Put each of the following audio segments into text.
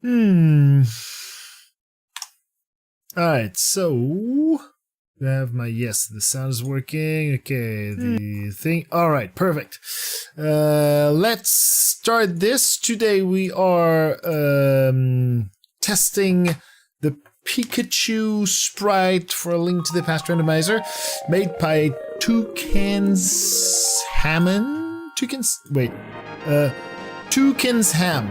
Alright, so I have my yes, the sound is working. Okay, the thing. Alright, perfect. Let's start this. Today we are testing the Pikachu sprite for A Link to the Past Randomizer, made by toucansham. toucansham.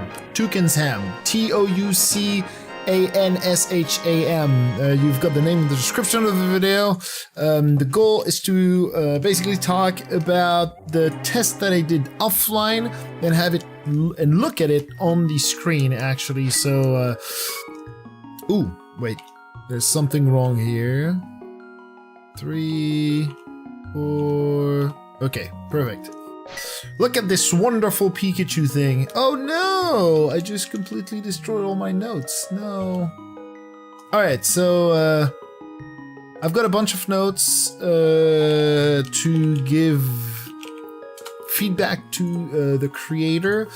You've got the name in the description of the video. The goal is to basically talk about the test that I did offline and have it and look at it on the screen actually. So, ooh, wait, there's something wrong here. 3, 4. Okay, perfect. Look at this wonderful Pikachu thing. Oh no! I just completely destroyed all my notes. No. Alright, so I've got a bunch of notes to give feedback to the creator.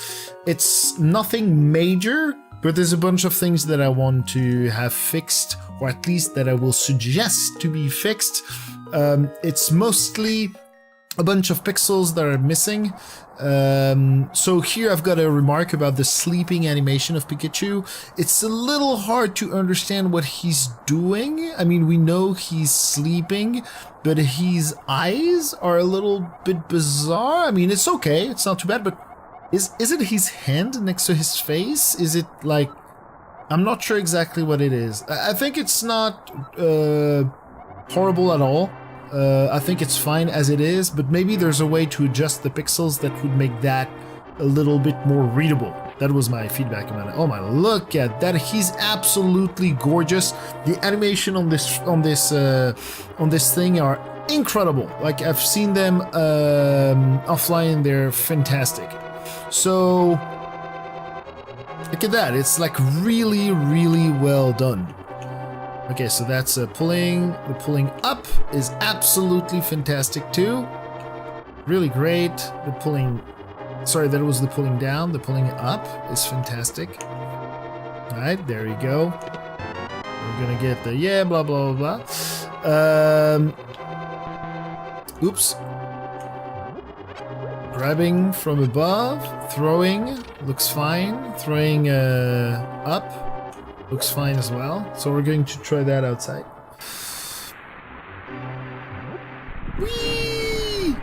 It's nothing major, but there's a bunch of things that I want to have fixed, or at least that I will suggest to be fixed. It's mostly a bunch of pixels that are missing. So here I've got a remark about the sleeping animation of Pikachu. It's a little hard to understand what he's doing. I mean, we know he's sleeping, but his eyes are a little bit bizarre. I mean, it's okay, it's not too bad, but is it his hand next to his face? Is it like... I'm not sure exactly what it is. I think it's not horrible at all. I think it's fine as it is, but maybe there's a way to adjust the pixels that would make that a little bit more readable. That was my feedback about it. Oh my, look at that! He's absolutely gorgeous. The animation on this thing are incredible. Like, I've seen them offline; they're fantastic. So look at that! It's like really, really well done. Okay, so that's pulling. The pulling up is absolutely fantastic too. Really great. The pulling... Sorry, that was the pulling down. The pulling up is fantastic. Alright, there you go. We're gonna get the... Yeah, blah, blah, blah, blah. Oops. Grabbing from above. Throwing. Looks fine. Throwing up. Looks fine as well. So we're going to try that outside. Whee!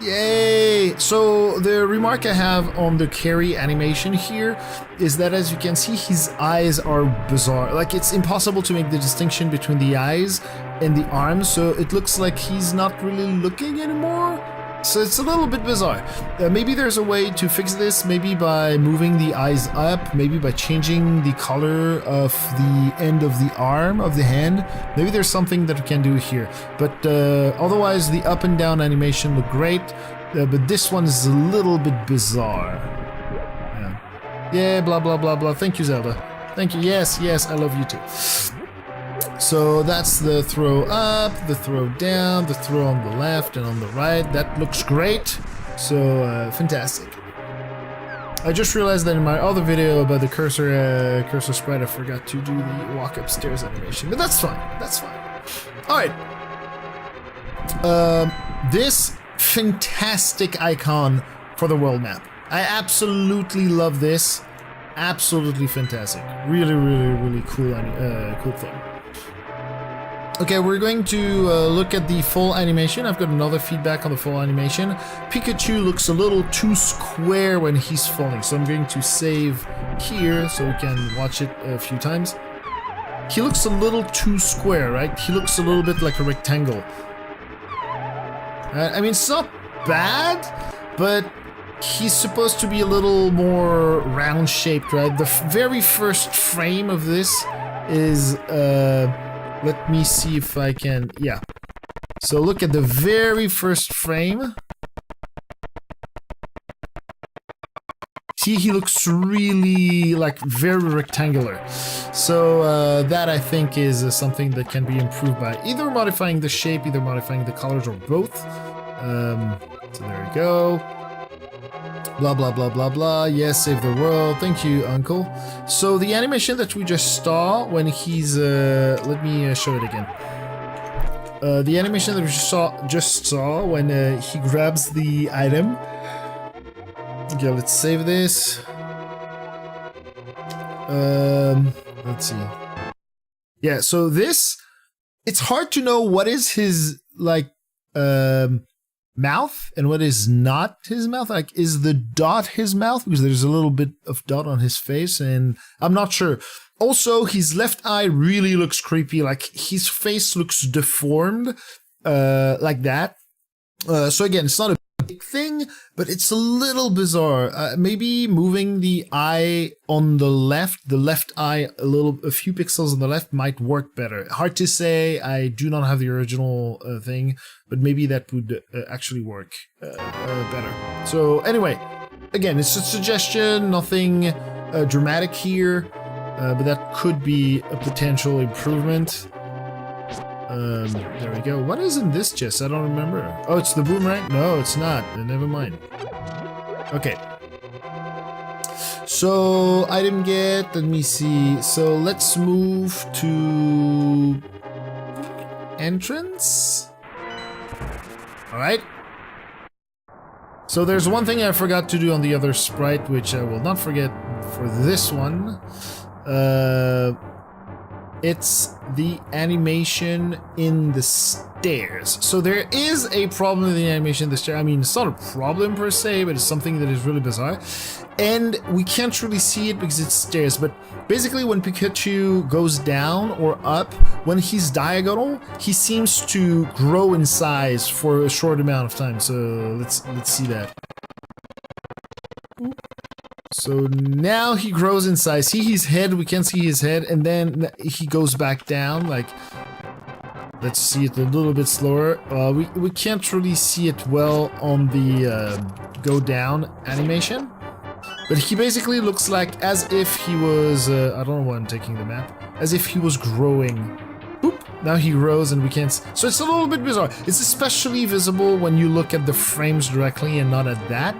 Yay! So the remark I have on the carry animation here is that, as you can see, his eyes are bizarre. Like, it's impossible to make the distinction between the eyes and the arms, so it looks like he's not really looking anymore. So it's a little bit bizarre. Maybe there's a way to fix this, maybe by moving the eyes up, maybe by changing the color of the end of the arm, of the hand. Maybe there's something that we can do here. But otherwise, the up and down animation look great, but this one is a little bit bizarre. Yeah, blah, blah, blah, blah. Thank you, Zelda. Thank you. Yes, yes, I love you too. So that's the throw up, the throw down, the throw on the left and on the right. That looks great. So fantastic. I just realized that in my other video about the cursor sprite, I forgot to do the walk upstairs animation, but that's fine. That's fine. All right. This fantastic icon for the world map. I absolutely love this. Absolutely fantastic. Really, really, really cool, cool thing. Okay, we're going to look at the full animation. I've got another feedback on the full animation. Pikachu looks a little too square when he's falling, so I'm going to save here so we can watch it a few times. He looks a little too square, right? He looks a little bit like a rectangle. I mean, it's not bad, but he's supposed to be a little more round-shaped, right? The very first frame of this is... let me see if I can... Yeah. So look at the very first frame. See, he looks really, like, very rectangular. So that, I think, is something that can be improved by either modifying the shape, either modifying the colors, or both. So there we go. Blah, blah, blah, blah, blah. Yes, save the world. Thank you, Uncle. So the animation that we just saw when he's... let me show it again. The animation that we just saw when he grabs the item. Okay, let's save this. Let's see. Yeah, so this... It's hard to know what is his, like, mouth and what is not his mouth. Like, is the dot his mouth? Because there's a little bit of dot on his face, and I'm not sure. Also, his left eye really looks creepy. Like, his face looks deformed, like that. So again, it's not a big thing, but it's a little bizarre. Maybe moving the eye on the left eye a few pixels on the left might work better. Hard to say. I do not have the original thing, but maybe that would actually work better. So anyway, again, it's a suggestion, nothing dramatic here, but that could be a potential improvement. There we go. What is in this chest? I don't remember. Oh, it's the boomerang? No, it's not. Never mind. Okay. So, item get, let me see. So, let's move to... entrance? Alright. So, there's one thing I forgot to do on the other sprite, which I will not forget for this one. It's the animation in the stairs. So there is a problem with the animation in the stairs. I mean, it's not a problem per se, but it's something that is really bizarre. And we can't really see it because it's stairs. But basically when Pikachu goes down or up, when he's diagonal, he seems to grow in size for a short amount of time. So let's see that. So now he grows in size. See his head, we can see his head, and then he goes back down, like, let's see it a little bit slower. We can't really see it well on the go down animation, but he basically looks like as if he was, I don't know why I'm taking the map, as if he was growing. Boop. Now he grows and we can't. So it's a little bit bizarre. It's especially visible when you look at the frames directly and not at that.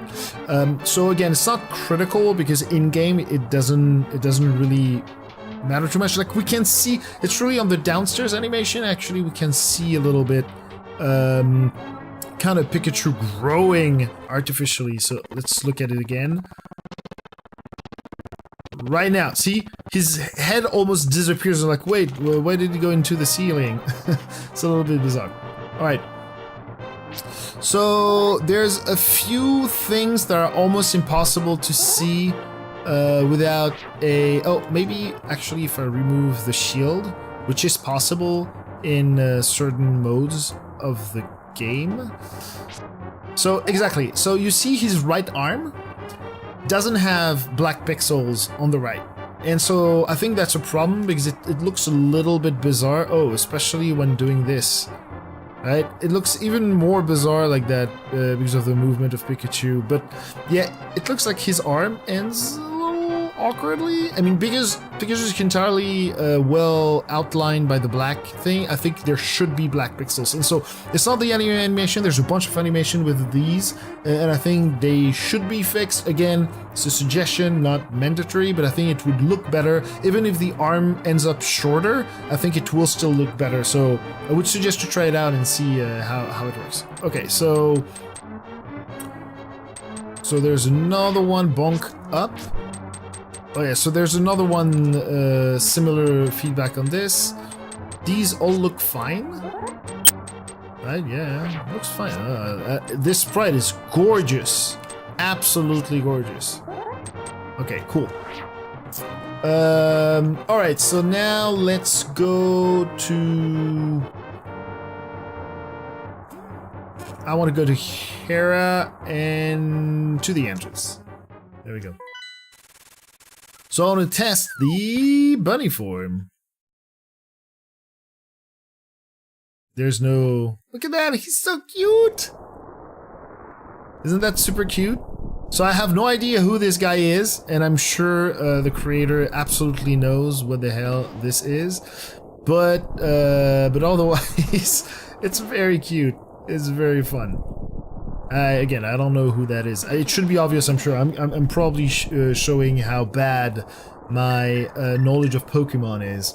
So again, it's not critical because in game it doesn't really matter too much. Like we can see, it's really on the downstairs animation. Actually, we can see a little bit, kind of Pikachu growing artificially. So let's look at it again. Right now, see? His head almost disappears. I'm like, wait, why did he go into the ceiling? It's a little bit bizarre. Alright. So, there's a few things that are almost impossible to see without a... Oh, maybe actually if I remove the shield, which is possible in certain modes of the game. So, exactly. So, you see his right arm doesn't have black pixels on the right. And so I think that's a problem because it looks a little bit bizarre. Oh, especially when doing this. Right? It looks even more bizarre like that because of the movement of Pikachu. But yeah, it looks like his arm ends a little awkwardly. I mean, because Pikachu is entirely well outlined by the black thing, I think there should be black pixels. And so it's not the animation, there's a bunch of animation with these, and I think they should be fixed. Again, it's a suggestion, not mandatory, but I think it would look better. Even if the arm ends up shorter, I think it will still look better. So I would suggest to try it out and see how it works. Okay, so there's another one, bonk up. Oh yeah, so there's another one, similar feedback on this. These all look fine. Right, yeah, looks fine. This sprite is gorgeous. Absolutely gorgeous. Okay, cool. Alright, so now let's go to... I want to go to Hera and to the entrance. There we go. So I want to test the bunny form. There's no... Look at that, he's so cute! Isn't that super cute? So I have no idea who this guy is, and I'm sure the creator absolutely knows what the hell this is. But otherwise, it's very cute. It's very fun. Again, I don't know who that is. It should be obvious, I'm sure. I'm probably showing how bad my knowledge of Pokemon is.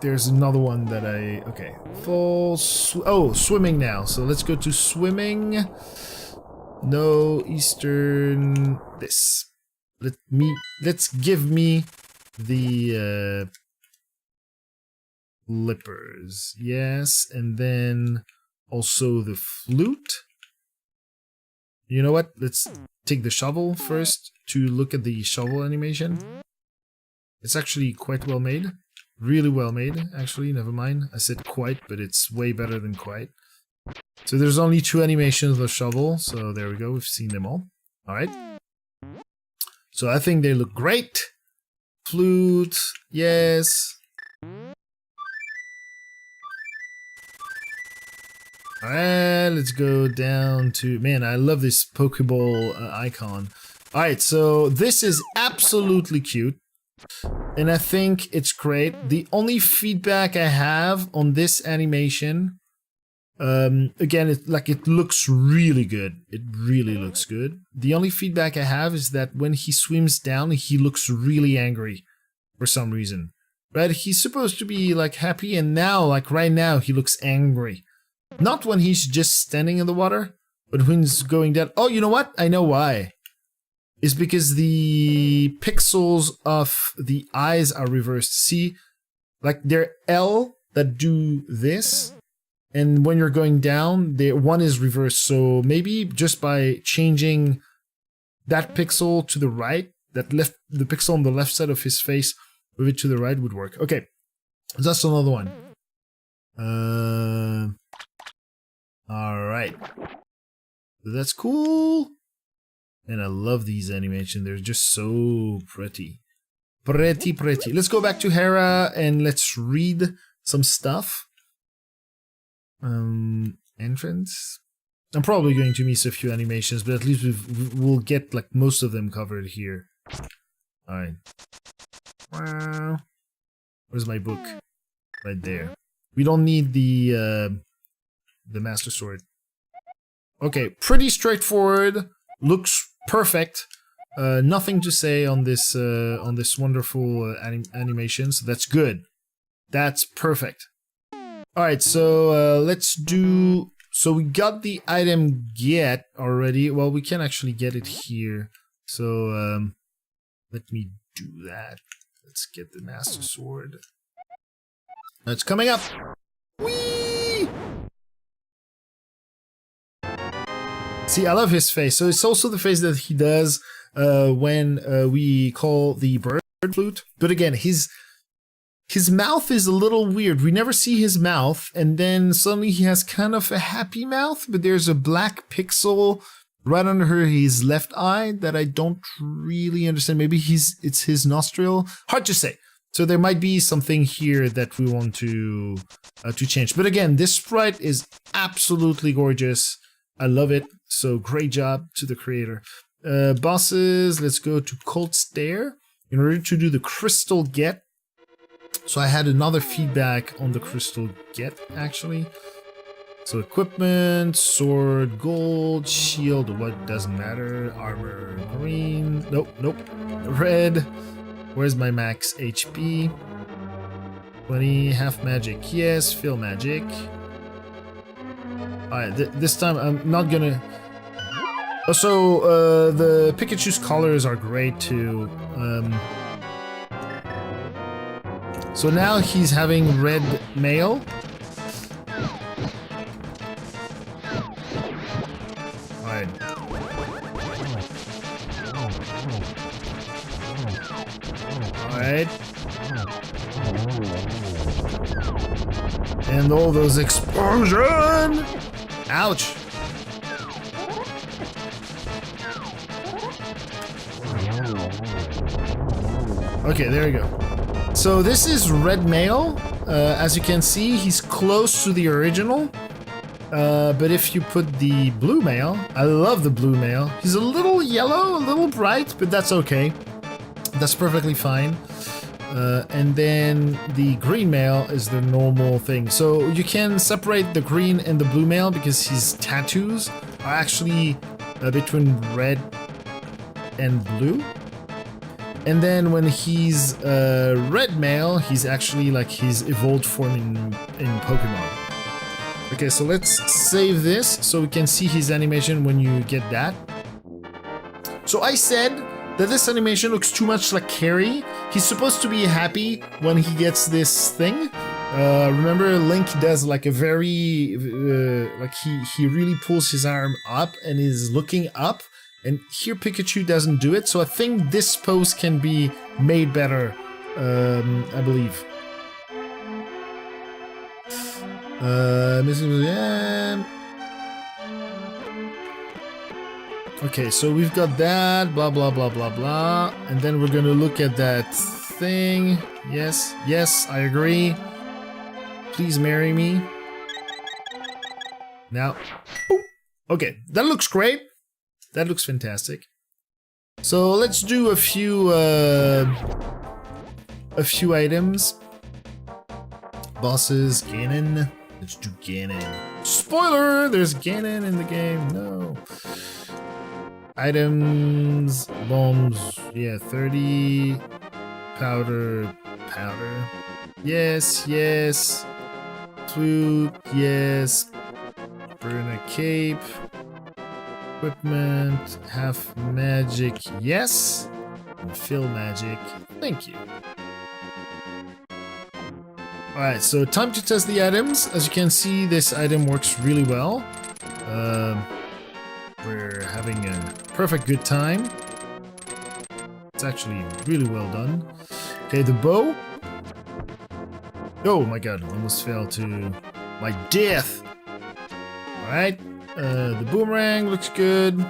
There's another one that okay. Swimming now. So let's go to swimming. No, Eastern, this. Let's give me the flippers. Yes, and then also the flute. You know what? Let's take the shovel first to look at the shovel animation. It's actually quite well made. Really well made, actually, never mind. I said quite, but it's way better than quite. So there's only 2 animations of shovel, so there we go, we've seen them all. Alright. So I think they look great. Flute, yes. Alright, let's go down to... Man, I love this Pokeball icon. Alright, so this is absolutely cute. And I think it's great. The only feedback I have on this animation... again, it looks really good. It really looks good. The only feedback I have is that when he swims down, he looks really angry for some reason. Right? He's supposed to be like happy, and now, like right now, he looks angry. Not when he's just standing in the water, but when he's going down. Oh, you know what? I know why. It's because the pixels of the eyes are reversed. See, like they're L that do this. And when you're going down, one is reversed. So maybe just by changing that pixel to the right, the pixel on the left side of his face, move it to the right would work. Okay, that's another one. All right, that's cool. And I love these animations. They're just so pretty, pretty. Let's go back to Hera and let's read some stuff. Entrance. I'm probably going to miss a few animations, but at least we'll get like most of them covered here. Alright. Wow. Where's my book? Right there. We don't need the Master Sword. Okay, pretty straightforward. Looks perfect. Nothing to say on this wonderful animation, so that's good. That's perfect. Alright, so let's do... So we got the item get already. Well, we can actually get it here. So let me do that. Let's get the Master Sword. It's coming up! Whee! See, I love his face. So it's also the face that he does when we call the bird flute. But again, his mouth is a little weird. We never see his mouth, and then suddenly he has kind of a happy mouth, but there's a black pixel right under his left eye that I don't really understand. Maybe it's his nostril. Hard to say. So there might be something here that we want to change. But again, this sprite is absolutely gorgeous. I love it. So great job to the creator. Bosses, let's go to Cold Stare. In order to do the Crystal Get, so I had another feedback on the Crystal Get, actually. So equipment, sword, gold, shield, what doesn't matter, armor, green, nope, red. Where's my max HP? 20, half magic, yes, fill magic. Alright, this time I'm not gonna... Also, the Pikachu's colors are great too. So now he's having red mail. Alright. Alright. And all those explosions! Ouch! Okay, there we go. So this is red mail. As you can see, he's close to the original. But if you put the blue mail, I love the blue mail. He's a little yellow, a little bright, but that's okay. That's perfectly fine. and then the green male is the normal thing. So you can separate the green and the blue male because his tattoos are actually between red and blue. And then when he's red male, he's actually like his evolved form in Pokemon. Okay, so let's save this so we can see his animation when you get that. So I said that this animation looks too much like Carrie. He's supposed to be happy when he gets this thing. Remember, Link does like a very, like he really pulls his arm up and is looking up. And here Pikachu doesn't do it, so I think this pose can be made better, I believe. Okay, so we've got that, blah, blah, blah, blah, blah. And then we're gonna look at that thing. Yes, yes, I agree. Please marry me. Now, boop. Okay, that looks great. That looks fantastic. So let's do a few items. Bosses, Ganon. Let's do Ganon. Spoiler! There's Ganon in the game. No. Items, bombs. Yeah, 30. Powder. Yes, yes. Flute. Yes. Burn a cape. Equipment, half magic, yes, and fill magic, thank you. Alright, so time to test the items. As you can see, this item works really well. We're having a perfect good time. It's actually really well done. Okay, the bow. Oh my god, almost fell to my death. Alright. The boomerang looks good.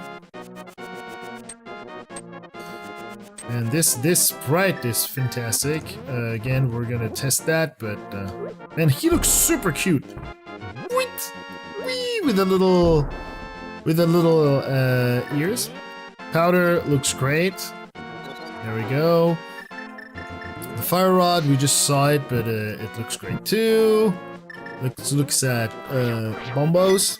And this sprite is fantastic. Again, we're gonna test that, but man, he looks super cute. Whee! With the little ears. Powder looks great. There we go. The fire rod, we just saw it, but it looks great too. Looks at bombos.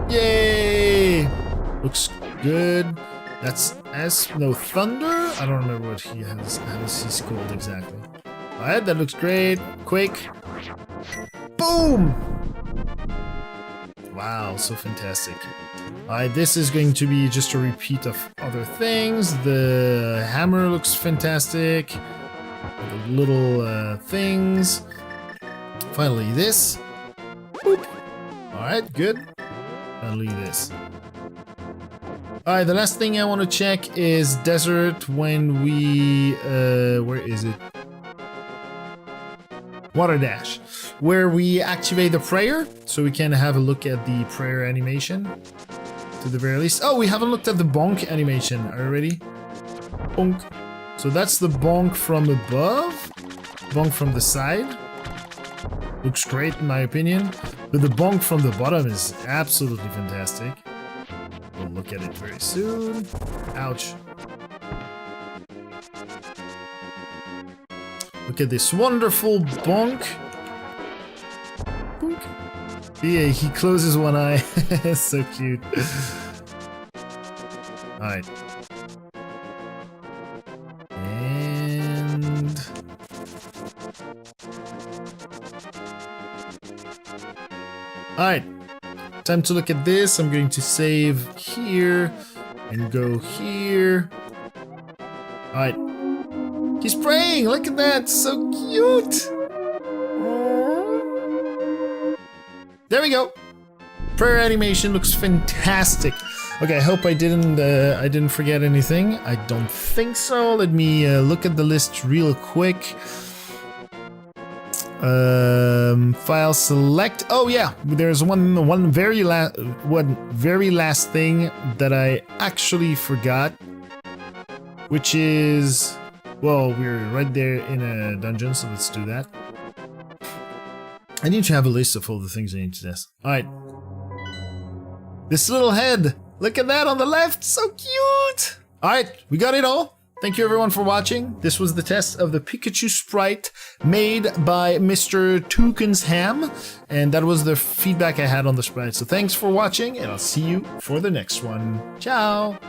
Yay! Looks good. That's thunder? I don't remember what he has. How is he called exactly? Alright, that looks great. Quick. Boom! Wow, so fantastic. Alright, this is going to be just a repeat of other things. The hammer looks fantastic. The little things. Finally, this. Boop. Alright, good. Finally, this. Alright, the last thing I want to check is desert when we... where is it? Water Dash. Where we activate the prayer, so we can have a look at the prayer animation. To the very least. Oh, we haven't looked at the bonk animation. Are you ready? Bonk. So that's the bonk from above. Bonk from the side. Looks great in my opinion. But the bonk from the bottom is absolutely fantastic. We'll look at it very soon. Ouch. Look at this wonderful bonk. Bonk. Yeah, he closes one eye. So cute. Alright. And... Alright. Time to look at this. I'm going to save here and go here. Alright. He's praying! Look at that! So cute! There we go! Prayer animation looks fantastic. Okay, I hope I didn't forget anything. I don't think so. Let me look at the list real quick. File select. Oh yeah, there's one very last thing that I actually forgot, which is, well, we're right there in a dungeon, so let's do that. I need to have a list of all the things I need to test. Alright. This little head! Look at that on the left! So cute! All right, we got it all. Thank you everyone for watching. This was the test of the Pikachu sprite made by Mr. Toucansham, and that was the feedback I had on the sprite. So thanks for watching, and I'll see you for the next one. Ciao!